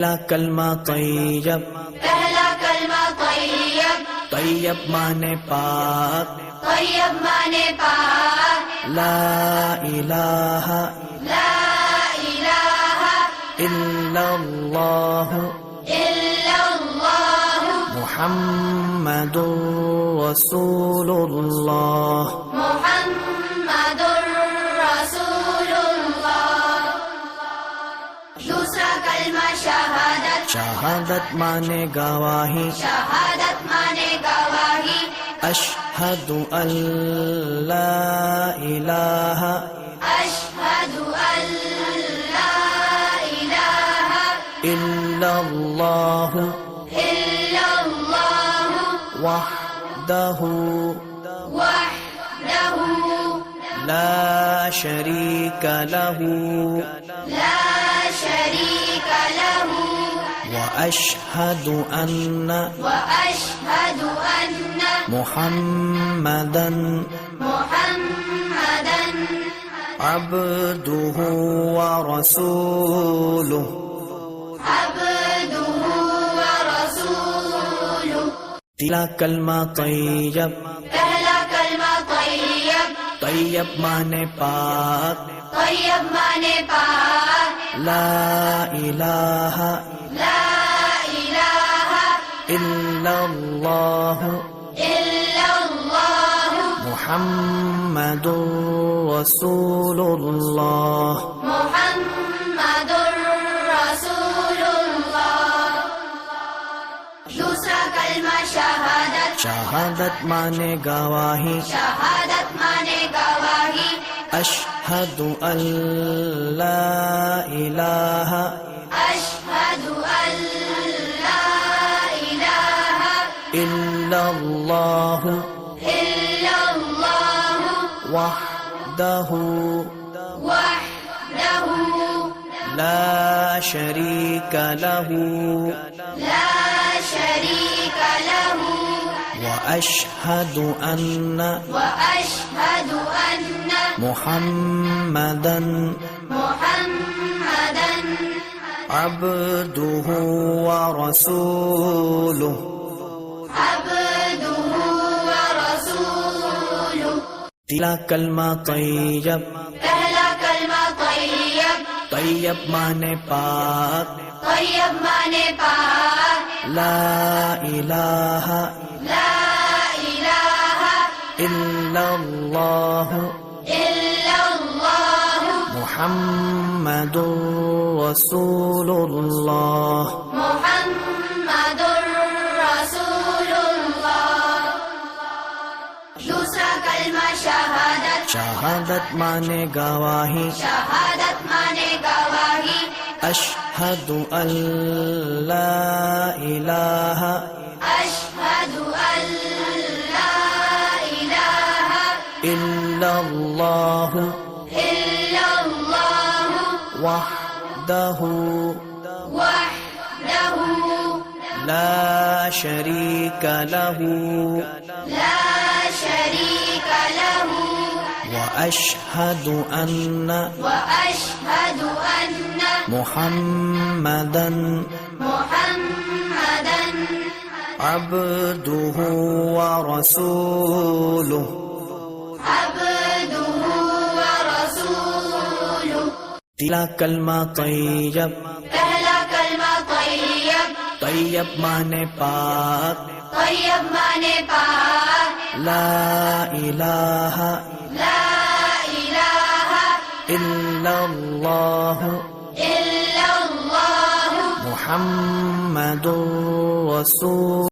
پہلا کلمہ طیب، پہلا کلمہ طیب، طیب مانے پاک، طیب مانے پاک، لا الہ لا الہ الا اللہ الا اللہ محمد رسول اللہ۔ محمد رسول اللہ۔ دوسرا کلمہ شہادت، شہادت مانے گواہی، شہادت مانے گواہی، اشہد ان لا الہ اشہد ان لا الہ الا اللہ الا اللہ وحدہ وحدہ لا شریک لہ لا شریک لہ واشہد ان واشہد ان محمدا محمدا عبدہ ورسولہ۔ عبدہ ورسولہ۔ تیسرا کلمہ طیب، پہلا کلمہ طیب، طیب مانے پاک، طیب مانے پاک، لا الہ لا الہ الا اللہ الا اللہ محمد رسول اللہ۔ محمد رسول اللہ۔ دوسرا کلمہ شہادت، شہادت مانے گواہی، شہادت مانے گواہی، اشہد ان لا الہ اشہد ان لا الہ الا اللہ الا اللہ وحدہ وحدہ لا شریک لہ لا شریک لہ واشہد ان واشہد ان محمدا محمدا عبدہ ورسولہ۔ عبدہ ورسولہ۔ تیسرا کلمہ طیب، پہلا کلمہ طیب، طیب مانے پاک، طیب مانے پاک، لا الہ لا الہ الا اللہ الا اللہ محمد رسول اللہ۔ محمد رسول اللہ۔ دوسرا کلمہ شہادت، شہادت مانے گواہی، شہادت مانے گواہی، اشہد ان لا الہ اشہد ان لا الہ الا اللہ الا اللہ وحدہ وحدہ لا شریک لہ لا شریک لہ واشہد ان واشہد ان محمدا محمدا عبدہ ورسولہ۔ عبدہ ورسولہ۔ تیسرا کلمہ طیب، پہلا کلمہ طیب، طیب مانے پاک، طیب مانے پاک، لا الہ لا الہ الا اللہ الا اللہ محمد رسول